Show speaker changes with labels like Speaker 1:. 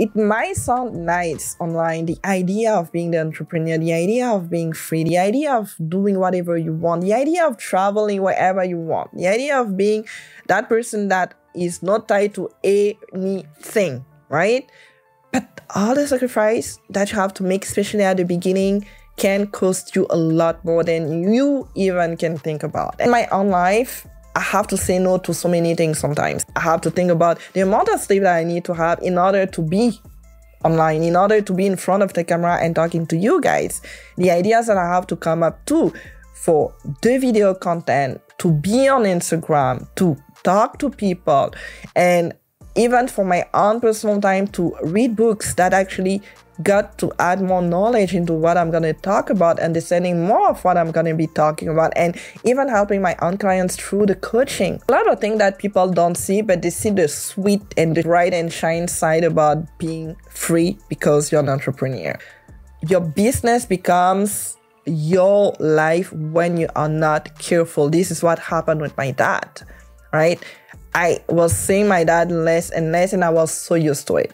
Speaker 1: it might sound nice online, the idea of being the entrepreneur, the idea of being free, the idea of doing whatever you want, the idea of traveling wherever you want, the idea of being that person that is not tied to anything, right? But all the sacrifice that you have to make, especially at the beginning, can cost you a lot more than you even can think about. In my own life, I have to say no to so many things sometimes. I have to think about the amount of sleep that I need to have in order to be online, in order to be in front of the camera and talking to you guys. The ideas that I have to come up to for the video content, to be on Instagram, to talk to people, and even for my own personal time to read books that actually got to add more knowledge into what I'm going to talk about, understanding more of what I'm going to be talking about, and even helping my own clients through the coaching. A lot of things that people don't see, but they see the sweet and the bright and shine side about being free because you're an entrepreneur. Your business becomes your life when you are not careful. This is what happened with my dad, right? I was seeing my dad less and less, and I was so used to it.